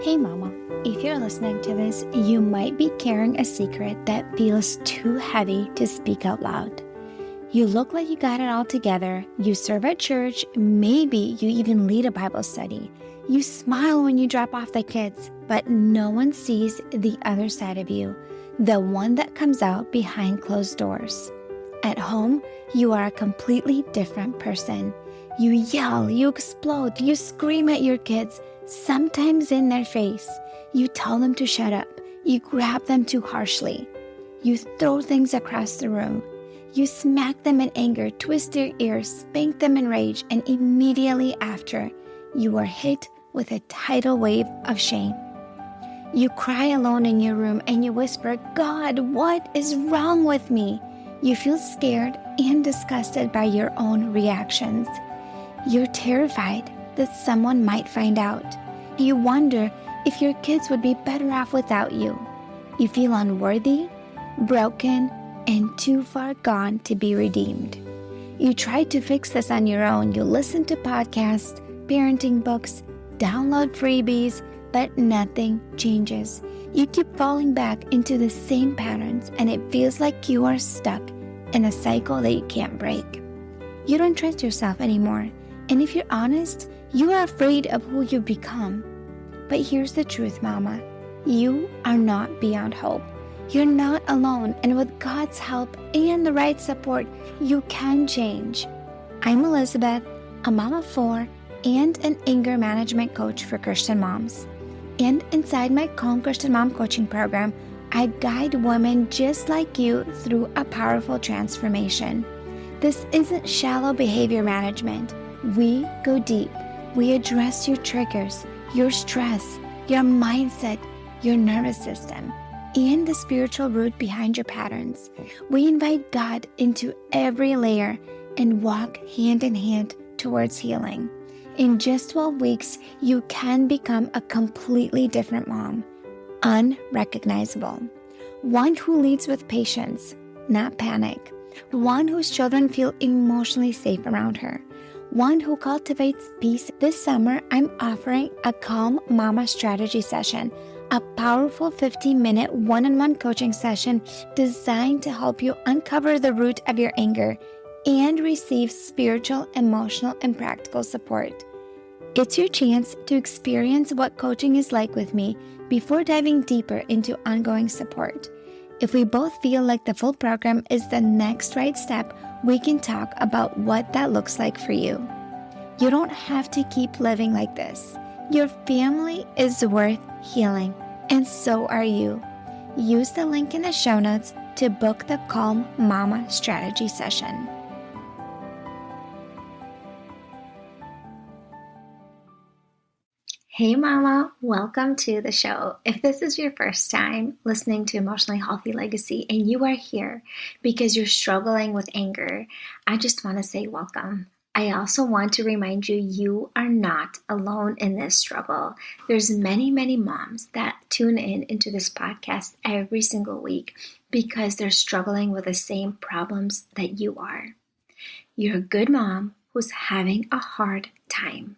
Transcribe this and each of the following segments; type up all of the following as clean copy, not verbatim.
Hey mama, if you're listening to this, you might be carrying a secret that feels too heavy to speak out loud. You look like you got it all together, you serve at church, maybe you even lead a Bible study. You smile when you drop off the kids, but no one sees the other side of you, the one that comes out behind closed doors. At home, you are a completely different person. You yell, you explode, you scream at your kids, sometimes in their face. You tell them to shut up. You grab them too harshly. You throw things across the room. You smack them in anger, twist their ears, spank them in rage, and immediately after, you are hit with a tidal wave of shame. You cry alone in your room and you whisper, "God, what is wrong with me?" You feel scared and disgusted by your own reactions. You're terrified that someone might find out. You wonder if your kids would be better off without you. You feel unworthy, broken, and too far gone to be redeemed. You try to fix this on your own. You listen to podcasts, parenting books, download freebies, but nothing changes. You keep falling back into the same patterns, and it feels like you are stuck in a cycle that you can't break. You don't trust yourself anymore, and if you're honest, you are afraid of who you become. But here's the truth, Mama. You are not beyond hope. You're not alone, and with God's help and the right support, you can change. I'm Elizabeth, a mom of 4 and an anger management coach for Christian moms. And inside my Calm Christian Mom coaching program, I guide women just like you through a powerful transformation. This isn't shallow behavior management. We go deep. We address your triggers, your stress, your mindset, your nervous system, and the spiritual root behind your patterns. We invite God into every layer and walk hand in hand towards healing. In just 12 weeks, you can become a completely different mom, unrecognizable. One who leads with patience, not panic. One whose children feel emotionally safe around her. One who cultivates peace. This summer, I'm offering a Calm Mama strategy session, a powerful 15-minute one-on-one coaching session designed to help you uncover the root of your anger and receive spiritual, emotional, and practical support. It's your chance to experience what coaching is like with me before diving deeper into ongoing support. If we both feel like the full program is the next right step, we can talk about what that looks like for you. You don't have to keep living like this. Your family is worth healing, and so are you. Use the link in the show notes to book the Calm Mama strategy session. Hey Mama, welcome to the show. If this is your first time listening to Emotionally Healthy Legacy and you are here because you're struggling with anger, I just want to say welcome. I also want to remind you, you are not alone in this struggle. There's many moms that tune into this podcast every single week because they're struggling with the same problems that you are. You're a good mom who's having a hard time.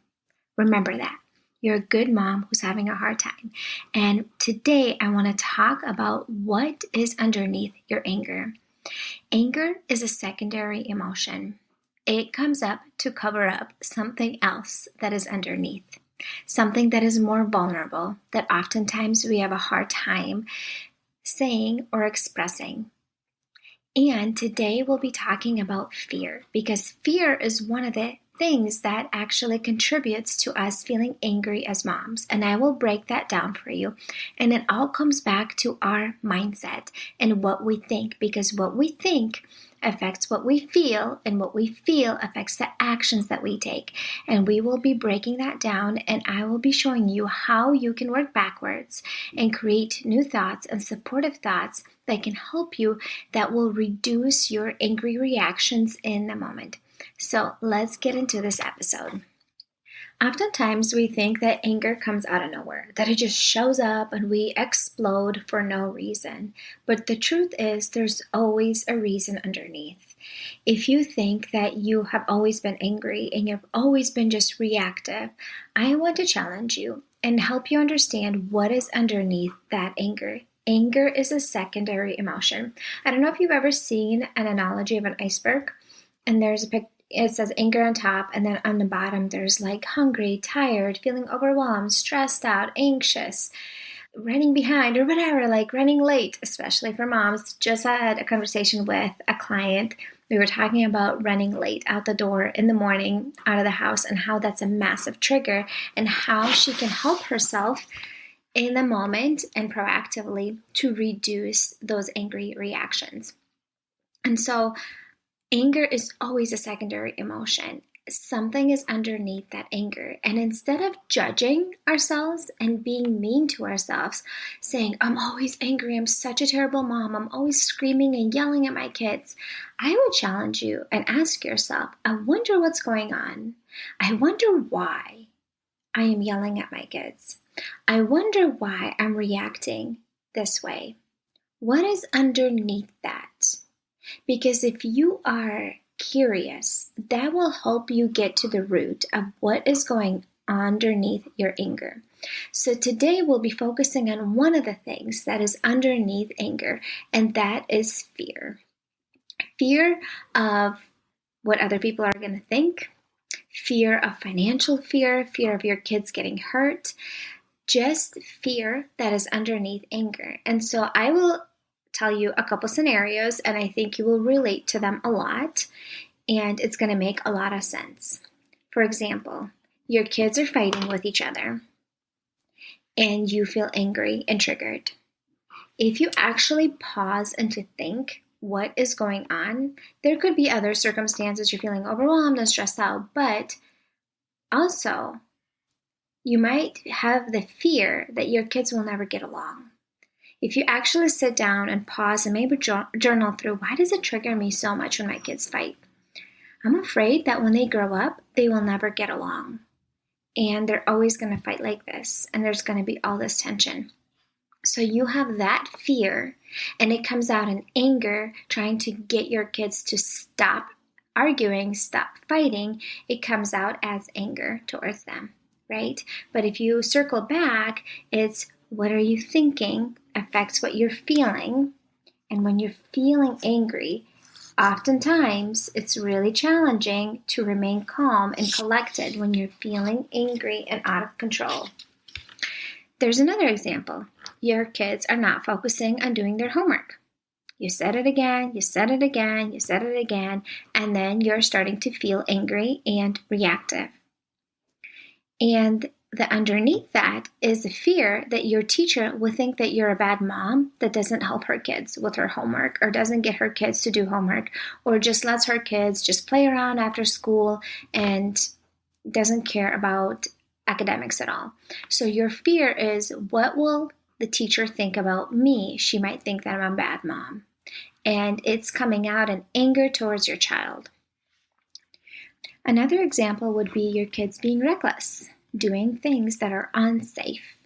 Remember that. You're a good mom who's having a hard time. And today I want to talk about what is underneath your anger. Anger is a secondary emotion. It comes up to cover up something else that is underneath, something that is more vulnerable, that oftentimes we have a hard time saying or expressing. And today we'll be talking about fear, because fear is one of the things that actually contributes to us feeling angry as moms. And I will break that down for you. And it all comes back to our mindset and what we think, because what we think affects what we feel, and what we feel affects the actions that we take. And we will be breaking that down, and I will be showing you how you can work backwards and create new thoughts and supportive thoughts that can help you, that will reduce your angry reactions in the moment. So let's get into this episode. Oftentimes, we think that anger comes out of nowhere, that it just shows up and we explode for no reason. But the truth is, there's always a reason underneath. If you think that you have always been angry and you've always been just reactive, I want to challenge you and help you understand what is underneath that anger. Anger is a secondary emotion. I don't know if you've ever seen an analogy of an iceberg, and there's a picture. It says anger on top, and then on the bottom there's like hungry, tired, feeling overwhelmed, stressed out, anxious, running behind, or whatever, like running late, especially for moms. Just had a conversation with a client. We were talking about running late out the door in the morning, out of the house, and how that's a massive trigger, and how she can help herself in the moment and proactively to reduce those angry reactions. And so anger is always a secondary emotion. Something is underneath that anger. And instead of judging ourselves and being mean to ourselves, saying, I'm always angry, I'm such a terrible mom, I'm always screaming and yelling at my kids, I would challenge you and ask yourself, I wonder what's going on. I wonder why I am yelling at my kids. I wonder why I'm reacting this way. What is underneath that? Because if you are curious, that will help you get to the root of what is going underneath your anger. So today we'll be focusing on one of the things that is underneath anger, and that is fear. Fear of what other people are going to think, fear of financial fear, fear of your kids getting hurt, just fear that is underneath anger. And so I will tell you a couple scenarios, and I think you will relate to them a lot, and it's going to make a lot of sense. For example, your kids are fighting with each other, and you feel angry and triggered. If you actually pause and to think what is going on, there could be other circumstances you're feeling overwhelmed and stressed out, but also you might have the fear that your kids will never get along. If you actually sit down and pause and maybe journal through, why does it trigger me so much when my kids fight? I'm afraid that when they grow up, they will never get along. And they're always going to fight like this. And there's going to be all this tension. So you have that fear, and it comes out in anger, trying to get your kids to stop arguing, stop fighting. It comes out as anger towards them, right? But if you circle back, it's what are you thinking affects what you're feeling. And when you're feeling angry, oftentimes it's really challenging to remain calm and collected when you're feeling angry and out of control. There's another example. Your kids are not focusing on doing their homework. You said it again, you said it again, you said it again, and then you're starting to feel angry and reactive. And the underneath that is the fear that your teacher will think that you're a bad mom that doesn't help her kids with her homework, or doesn't get her kids to do homework, or just lets her kids just play around after school and doesn't care about academics at all. So your fear is, what will the teacher think about me? She might think that I'm a bad mom. And it's coming out in anger towards your child. Another example would be your kids being reckless, doing things that are unsafe.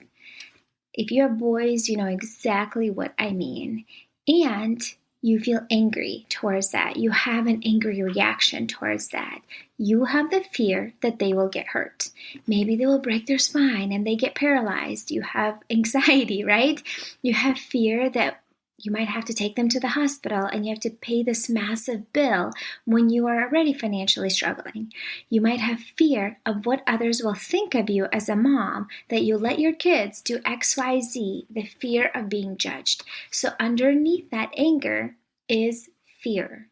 If you have boys, you know exactly what I mean. And you feel angry towards that. You have an angry reaction towards that. You have the fear that they will get hurt. Maybe they will break their spine and they get paralyzed. You have anxiety, right? You have fear that you might have to take them to the hospital and you have to pay this massive bill when you are already financially struggling. You might have fear of what others will think of you as a mom, that you let your kids do X, Y, Z, the fear of being judged. So underneath that anger is fear,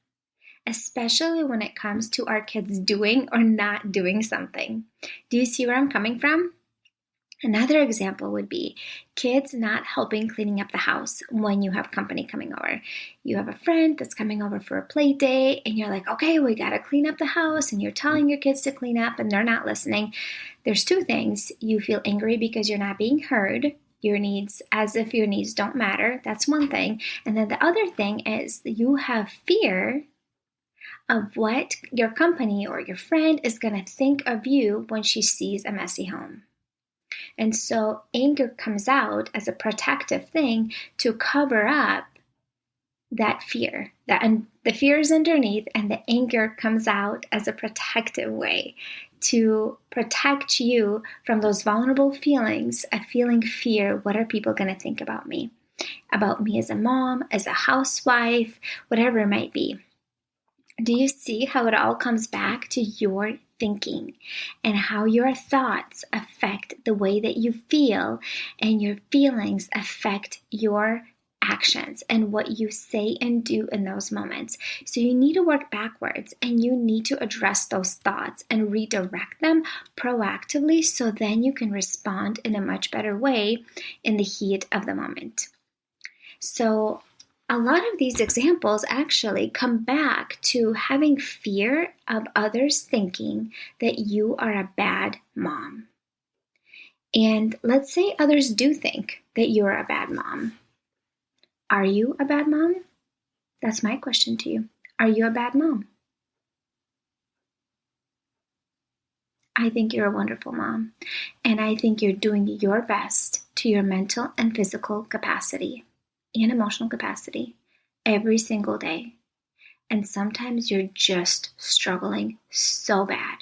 especially when it comes to our kids doing or not doing something. Do you see where I'm coming from? Another example would be kids not helping cleaning up the house when you have company coming over. You have a friend that's coming over for a play day, and you're like, okay, we got to clean up the house, and you're telling your kids to clean up, and they're not listening. There's two things. You feel angry because you're not being heard, your needs, as if your needs don't matter. That's one thing. And then the other thing is you have fear of what your company or your friend is going to think of you when she sees a messy home. And so anger comes out as a protective thing to cover up that fear. And the fear is underneath, and the anger comes out as a protective way to protect you from those vulnerable feelings of feeling fear. What are people going to think about me? About me as a mom, as a housewife, whatever it might be. Do you see how it all comes back to your thinking and how your thoughts affect the way that you feel, and your feelings affect your actions and what you say and do in those moments? So you need to work backwards, and you need to address those thoughts and redirect them proactively, so then you can respond in a much better way in the heat of the moment. So a lot of these examples actually come back to having fear of others thinking that you are a bad mom. And let's say others do think that you're a bad mom. Are you a bad mom? That's my question to you. Are you a bad mom? I think you're a wonderful mom, and I think you're doing your best to your mental and physical capacity and emotional capacity every single day. And sometimes you're just struggling so bad.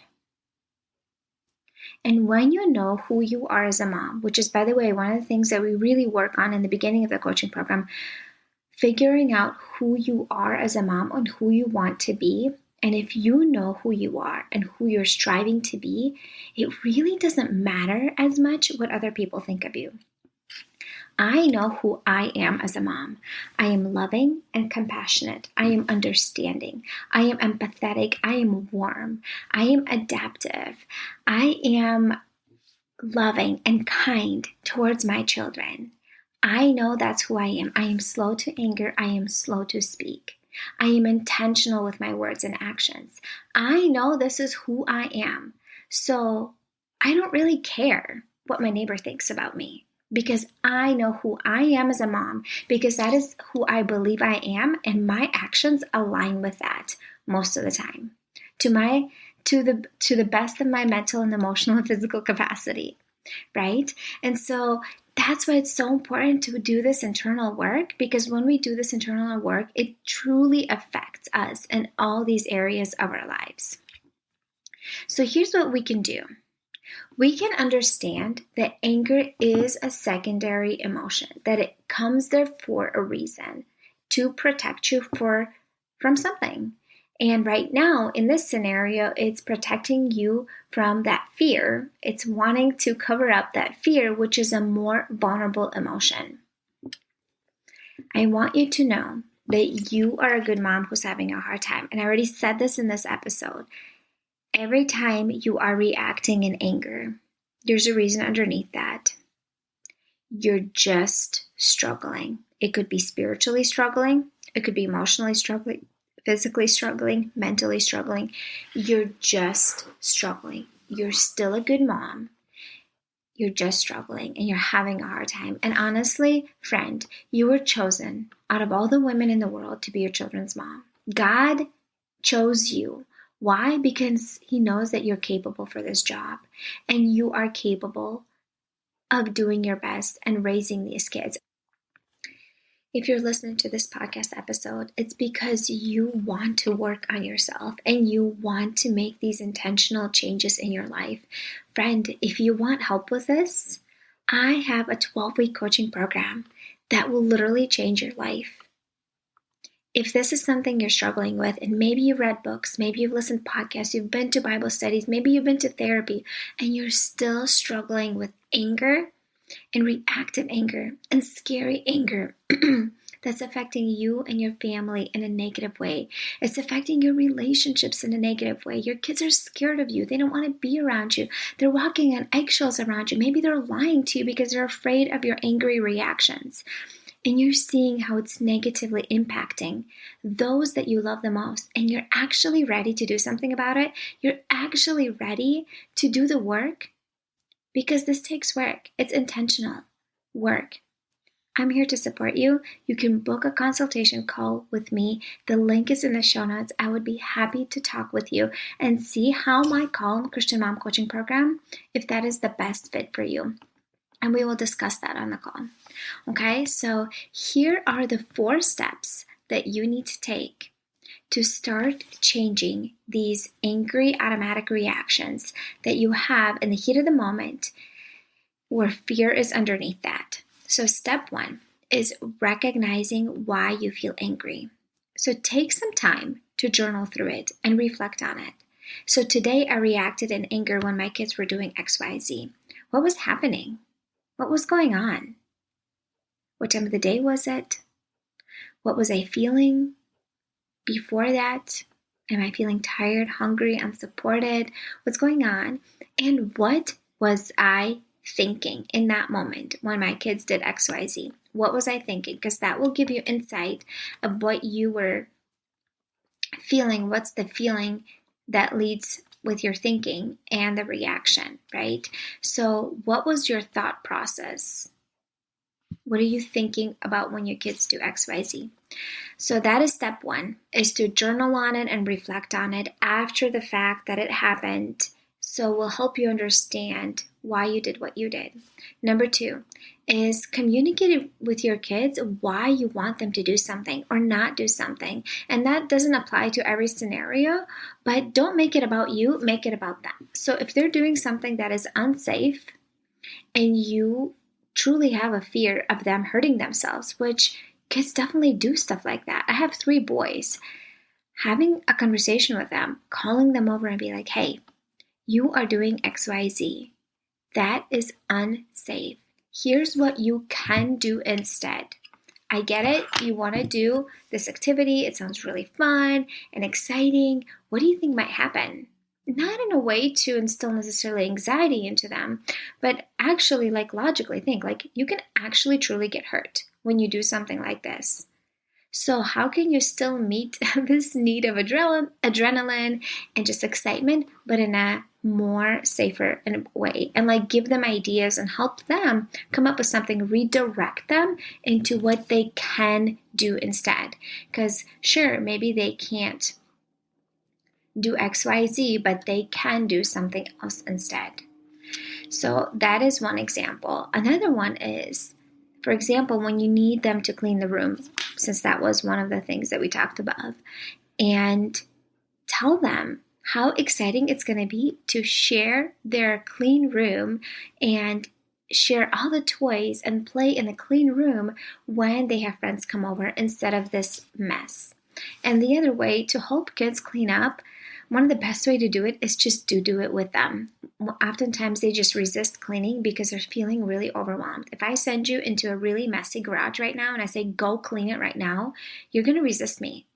And when you know who you are as a mom, which is, by the way, one of the things that we really work on in the beginning of the coaching program, figuring out who you are as a mom and who you want to be. And if you know who you are and who you're striving to be, it really doesn't matter as much what other people think of you. I know who I am as a mom. I am loving and compassionate. I am understanding. I am empathetic. I am warm. I am adaptive. I am loving and kind towards my children. I know that's who I am. I am slow to anger. I am slow to speak. I am intentional with my words and actions. I know this is who I am. So I don't really care what my neighbor thinks about me, because I know who I am as a mom, because that is who I believe I am, and my actions align with that most of the time, to the best of my mental and emotional and physical capacity, right? And so that's why it's so important to do this internal work, because when we do this internal work, it truly affects us in all these areas of our lives. So here's what we can do. We can understand that anger is a secondary emotion, that it comes there for a reason, to protect you from something. And right now, in this scenario, it's protecting you from that fear. It's wanting to cover up that fear, which is a more vulnerable emotion. I want you to know that you are a good mom who's having a hard time. And I already said this in this episode. Every time you are reacting in anger, there's a reason underneath that. You're just struggling. It could be spiritually struggling. It could be emotionally struggling, physically struggling, mentally struggling. You're just struggling. You're still a good mom. You're just struggling and you're having a hard time. And honestly, friend, you were chosen out of all the women in the world to be your children's mom. God chose you. Why? Because He knows that you're capable for this job, and you are capable of doing your best and raising these kids. If you're listening to this podcast episode, it's because you want to work on yourself and you want to make these intentional changes in your life. Friend, if you want help with this, I have a 12-week coaching program that will literally change your life. If this is something you're struggling with, and maybe you've read books, maybe you've listened to podcasts, you've been to Bible studies, maybe you've been to therapy, and you're still struggling with anger and reactive anger and scary anger that's affecting you and your family in a negative way. It's affecting your relationships in a negative way. Your kids are scared of you. They don't want to be around you. They're walking on eggshells around you. Maybe they're lying to you because they're afraid of your angry reactions. And you're seeing how it's negatively impacting those that you love the most. And you're actually ready to do something about it. You're actually ready to do the work, because this takes work. It's intentional work. I'm here to support you. You can book a consultation call with me. The link is in the show notes. I would be happy to talk with you and see how my Calm Christian Mom Coaching Program, if that is the best fit for you. And we will discuss that on the call. Okay, so here are the 4 steps that you need to take to start changing these angry automatic reactions that you have in the heat of the moment where fear is underneath that. So step 1 is recognizing why you feel angry. So take some time to journal through it and reflect on it. So today I reacted in anger when my kids were doing XYZ. What was happening? What was going on? What time of the day was it? What was I feeling before that? Am I feeling tired, hungry, unsupported? What's going on? And what was I thinking in that moment when my kids did XYZ? What was I thinking? Because that will give you insight of what you were feeling. What's the feeling that leads with your thinking and the reaction, right? So what was your thought process? What are you thinking about when your kids do XYZ? So that is step 1, is to journal on it and reflect on it after the fact that it happened. So we'll help you understand why you did what you did. Number 2 is communicate with your kids why you want them to do something or not do something. And that doesn't apply to every scenario, but don't make it about you, make it about them. So if they're doing something that is unsafe and you truly have a fear of them hurting themselves, which kids definitely do stuff like that. I have 3 boys. Having a conversation with them, calling them over and be like, hey, you are doing XYZ. That is unsafe. Here's what you can do instead. I get it. You want to do this activity. It sounds really fun and exciting. What do you think might happen? Not in a way to instill necessarily anxiety into them, but actually logically think you can actually truly get hurt when you do something like this. So how can you still meet this need of adrenaline and just excitement, but in a more safer way, and give them ideas and help them come up with something, redirect them into what they can do instead. Because sure, maybe they can't do XYZ, but they can do something else instead. So that is one example. Another one is, for example, when you need them to clean the room, since that was one of the things that we talked about, and tell them how exciting it's going to be to share their clean room and share all the toys and play in the clean room when they have friends come over instead of this mess. And the other way to help kids clean up, one of the best way to do it is just to do it with them. Oftentimes they just resist cleaning because they're feeling really overwhelmed. If I send you into a really messy garage right now and I say, go clean it right now, you're going to resist me.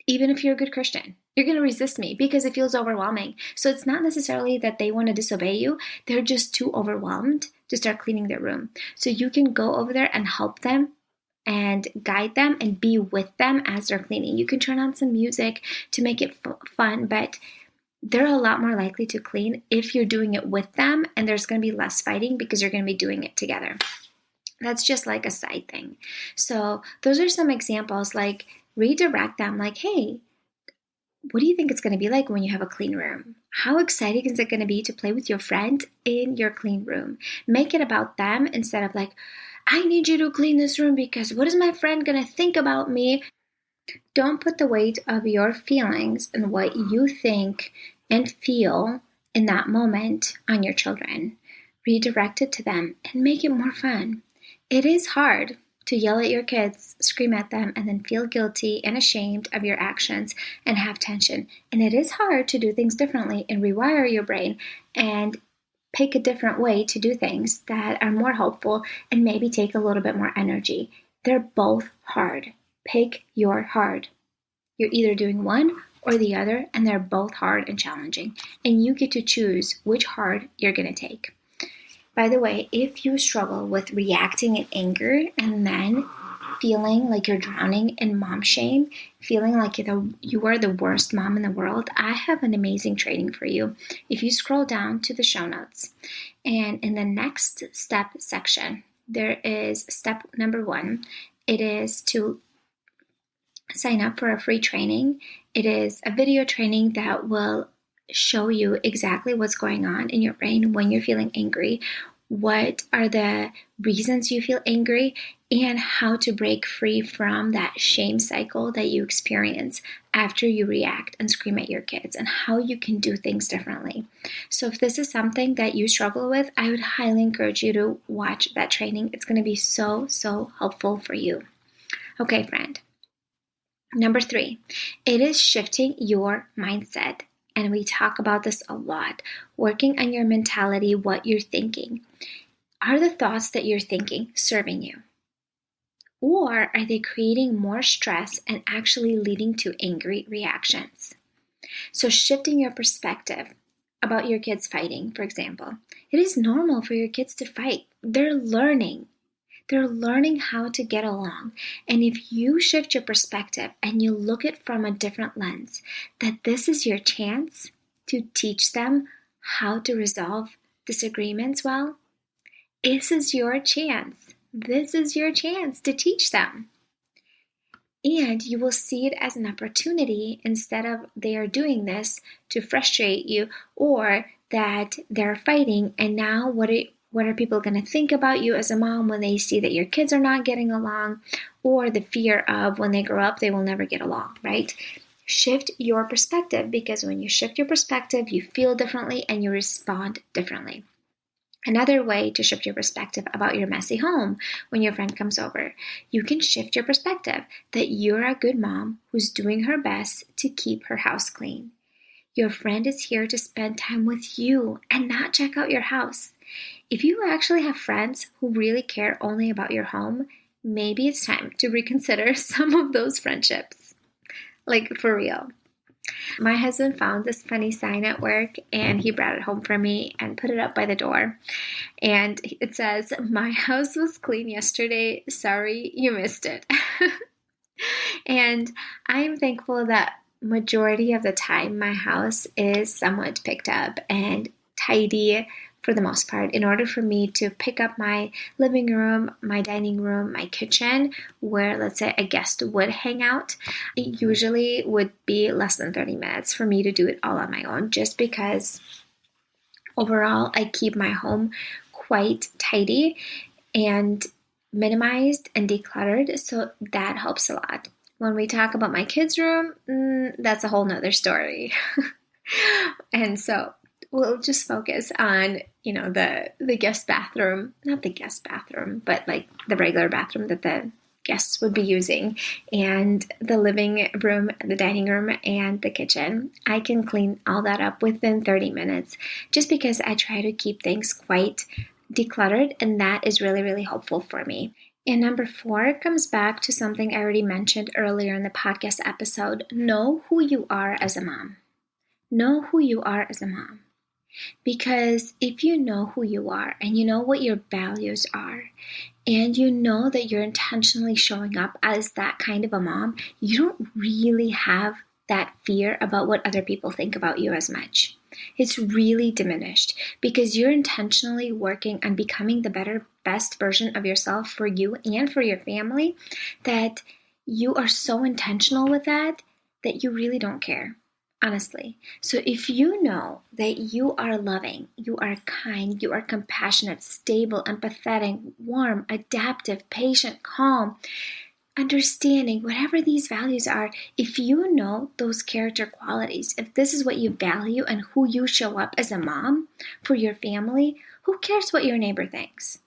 Even if you're a good Christian, you're going to resist me because it feels overwhelming. So it's not necessarily that they want to disobey you. They're just too overwhelmed to start cleaning their room. So you can go over there and help them and guide them and be with them as they're cleaning. You can turn on some music to make it fun, but they're a lot more likely to clean if you're doing it with them, and there's going to be less fighting because you're going to be doing it together. That's just a side thing. So those are some examples, redirect them hey, what do you think it's going to be like when you have a clean room? How exciting is it going to be to play with your friend in your clean room? Make it about them instead of I need you to clean this room because what is my friend going to think about me? Don't put the weight of your feelings and what you think and feel in that moment on your children. Redirect it to them and make it more fun. It is hard to yell at your kids, scream at them, and then feel guilty and ashamed of your actions and have tension. And it is hard to do things differently and rewire your brain and pick a different way to do things that are more helpful and maybe take a little bit more energy. They're both hard. Pick your hard. You're either doing one or the other, and they're both hard and challenging. And you get to choose which hard you're going to take. By the way, if you struggle with reacting in anger and then feeling like you're drowning in mom shame, feeling like you are the worst mom in the world, I have an amazing training for you. If you scroll down to the show notes, and in the next step section, there is step number 1. It is to sign up for a free training. It is a video training that will show you exactly what's going on in your brain when you're feeling angry, what are the reasons you feel angry, and how to break free from that shame cycle that you experience after you react and scream at your kids, and how you can do things differently. So if this is something that you struggle with, I would highly encourage you to watch that training. It's going to be so helpful for you. Okay, friend. Number 3, it is shifting your mindset. And we talk about this a lot, working on your mentality, what you're thinking. Are the thoughts that you're thinking serving you? Or are they creating more stress and actually leading to angry reactions? So shifting your perspective about your kids fighting, for example. It is normal for your kids to fight. They're learning. They're learning how to get along. And if you shift your perspective and you look at it from a different lens, that this is your chance to teach them how to resolve disagreements well, this is your chance. This is your chance to teach them. And you will see it as an opportunity instead of they are doing this to frustrate you, or that they're fighting and now what are people going to think about you as a mom when they see that your kids are not getting along, or the fear of when they grow up they will never get along, right? Shift your perspective, because when you shift your perspective, you feel differently and you respond differently. Another way to shift your perspective about your messy home when your friend comes over, you can shift your perspective that you're a good mom who's doing her best to keep her house clean. Your friend is here to spend time with you and not check out your house. If you actually have friends who really care only about your home, maybe it's time to reconsider some of those friendships. Like, for real. My husband found this funny sign at work and he brought it home for me and put it up by the door. And it says, "My house was clean yesterday. Sorry you missed it." And I'm thankful that majority of the time my house is somewhat picked up and tidy for the most part, in order for me to pick up my living room, my dining room, my kitchen, where let's say a guest would hang out. It usually would be less than 30 minutes for me to do it all on my own, just because overall I keep my home quite tidy and minimized and decluttered, so that helps a lot. When we talk about my kids' room, that's a whole nother story. And so we'll just focus on, the guest bathroom, not the guest bathroom, but like the regular bathroom that the guests would be using, and the living room, the dining room, and the kitchen. I can clean all that up within 30 minutes, just because I try to keep things quite decluttered, and that is really, really helpful for me. And number 4 comes back to something I already mentioned earlier in the podcast episode. Know who you are as a mom. Know who you are as a mom. Because if you know who you are and you know what your values are, and you know that you're intentionally showing up as that kind of a mom, you don't really have that fear about what other people think about you as much. It's really diminished because you're intentionally working on becoming the best version of yourself for you and for your family, that you are so intentional with that you really don't care. Honestly. So if you know that you are loving, you are kind, you are compassionate, stable, empathetic, warm, adaptive, patient, calm, understanding, whatever these values are, if you know those character qualities, if this is what you value and who you show up as a mom for your family, who cares what your neighbor thinks?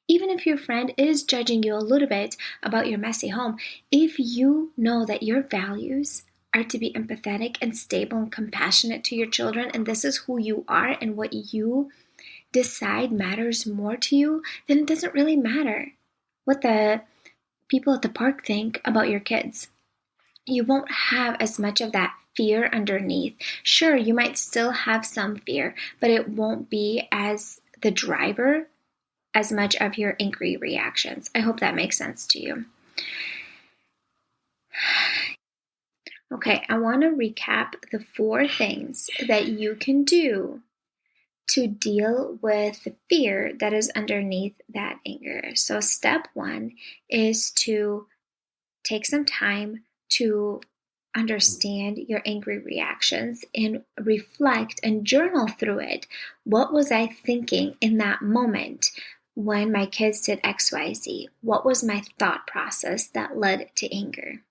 Even if your friend is judging you a little bit about your messy home, if you know that your values are to be empathetic and stable and compassionate to your children, and this is who you are and what you decide matters more to you, then it doesn't really matter what the people at the park think about your kids. You won't have as much of that fear underneath. Sure, you might still have some fear, but it won't be as the driver as much of your angry reactions. I hope that makes sense to you. Okay, I want to recap the 4 things that you can do to deal with the fear that is underneath that anger. So step one is to take some time to understand your angry reactions and reflect and journal through it. What was I thinking in that moment when my kids did XYZ? What was my thought process that led to anger?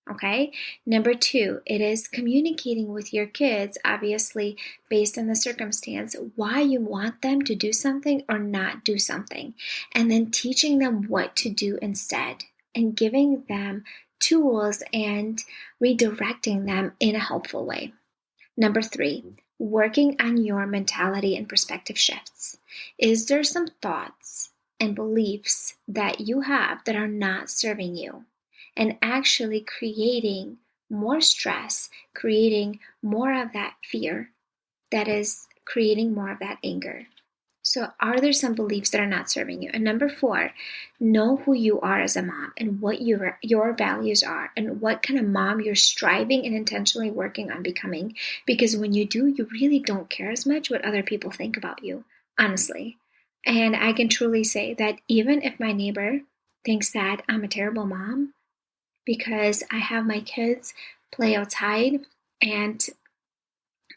Okay. Number two, it is communicating with your kids, obviously based on the circumstance, why you want them to do something or not do something, and then teaching them what to do instead and giving them tools and redirecting them in a helpful way. Number three, working on your mentality and perspective shifts. Is there some thoughts and beliefs that you have that are not serving you and actually creating more stress, creating more of that fear that is creating more of that anger? So are there some beliefs that are not serving you? And number four, know who you are as a mom and what your values are and what kind of mom you're striving and intentionally working on becoming. Because when you do, you really don't care as much what other people think about you, honestly. And I can truly say that even if my neighbor thinks that I'm a terrible mom because I have my kids play outside and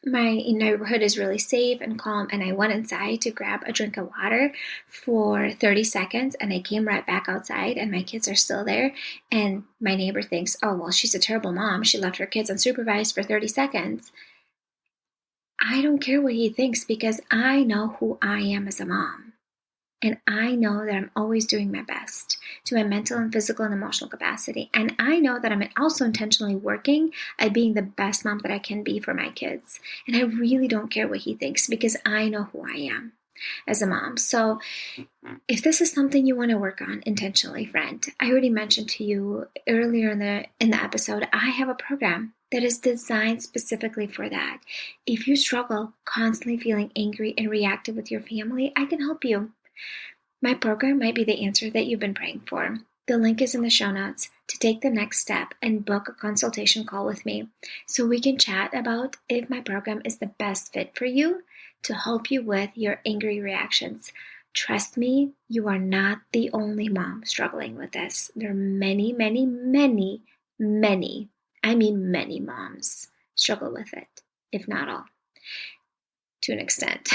my neighborhood is really safe and calm, and I went inside to grab a drink of water for 30 seconds and I came right back outside and my kids are still there, and my neighbor thinks, oh, well, she's a terrible mom. She left her kids unsupervised for 30 seconds. I don't care what he thinks because I know who I am as a mom. And I know that I'm always doing my best to my mental and physical and emotional capacity. And I know that I'm also intentionally working at being the best mom that I can be for my kids. And I really don't care what he thinks because I know who I am as a mom. So if this is something you want to work on intentionally, friend, I already mentioned to you earlier in the episode, I have a program that is designed specifically for that. If you struggle constantly feeling angry and reactive with your family, I can help you. My program might be the answer that you've been praying for. The link is in the show notes to take the next step and book a consultation call with me so we can chat about if my program is the best fit for you to help you with your angry reactions. Trust me, you are not the only mom struggling with this. There are many, many, many, many, I mean many moms struggle with it, if not all, to an extent.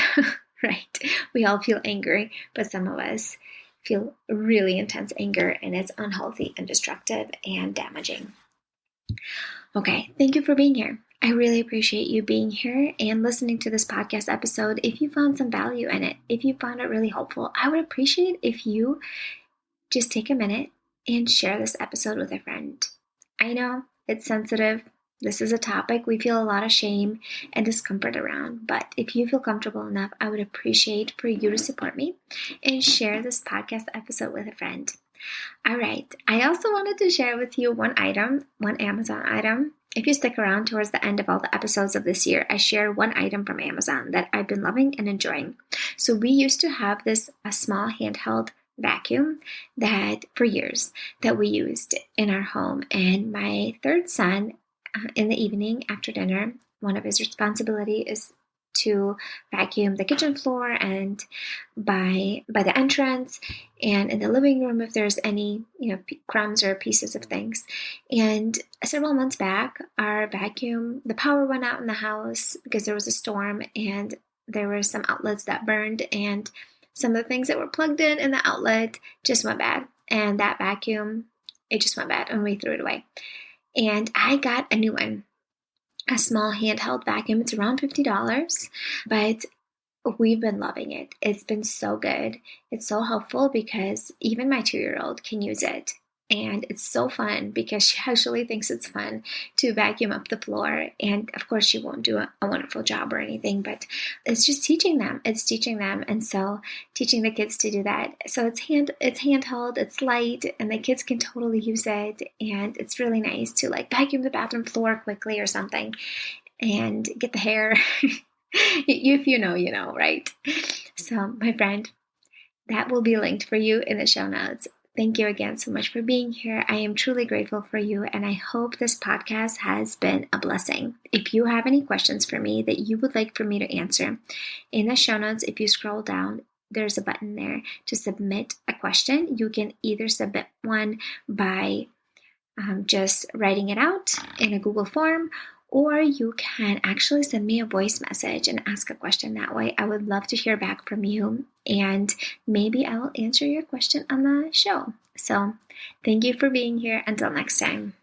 Right? We all feel angry, but some of us feel really intense anger, and it's unhealthy and destructive and damaging. Okay, thank you for being here. I really appreciate you being here and listening to this podcast episode. If you found some value in it, if you found it really helpful, I would appreciate if you just take a minute and share this episode with a friend. I know it's sensitive. This is a topic we feel a lot of shame and discomfort around, but if you feel comfortable enough, I would appreciate for you to support me and share this podcast episode with a friend. All right. I also wanted to share with you one Amazon item. If you stick around towards the end of all the episodes of this year, I share one item from Amazon that I've been loving and enjoying. So we used to have a small handheld vacuum that for years that we used in our home, and my third son, in the evening after dinner, one of his responsibility is to vacuum the kitchen floor and by the entrance and in the living room if there's any crumbs or pieces of things. And several months back, our vacuum, the power went out in the house because there was a storm and there were some outlets that burned, and some of the things that were plugged in the outlet just went bad. And that vacuum, it just went bad and we threw it away. And I got a new one, a small handheld vacuum. It's around $50, but we've been loving it. It's been so good. It's so helpful because even my 2-year-old can use it. And it's so fun because she actually thinks it's fun to vacuum up the floor. And of course, she won't do a wonderful job or anything, but it's just teaching them. It's teaching them. And so teaching the kids to do that. So it's handheld, it's light, and the kids can totally use it. And it's really nice to vacuum the bathroom floor quickly or something and get the hair. If you know, right? So my friend, that will be linked for you in the show notes. Thank you again so much for being here. I am truly grateful for you, and I hope this podcast has been a blessing. If you have any questions for me that you would like for me to answer, in the show notes, if you scroll down, there's a button there to submit a question. You can either submit one by just writing it out in a Google form, or you can actually send me a voice message and ask a question that way. I would love to hear back from you, and maybe I will answer your question on the show. So thank you for being here. Until next time.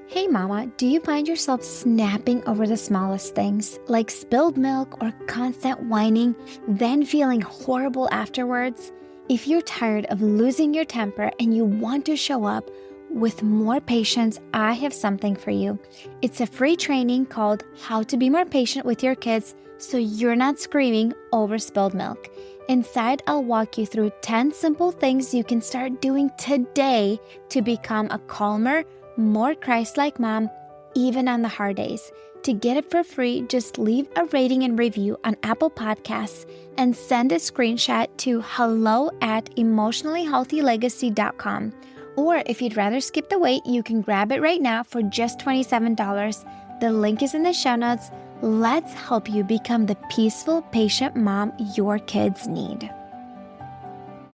Hey mama, do you find yourself snapping over the smallest things, like spilled milk or constant whining, then feeling horrible afterwards? If you're tired of losing your temper and you want to show up with more patience, I have something for you. It's a free training called How to Be More Patient with Your Kids so you're not screaming over spilled milk. Inside, I'll walk you through 10 simple things you can start doing today to become a calmer, more Christ-like mom, even on the hard days. To get it for free, just leave a rating and review on Apple Podcasts and send a screenshot to hello@emotionallyhealthylegacy.com. Or if you'd rather skip the wait, you can grab it right now for just $27. The link is in the show notes. Let's help you become the peaceful, patient mom your kids need.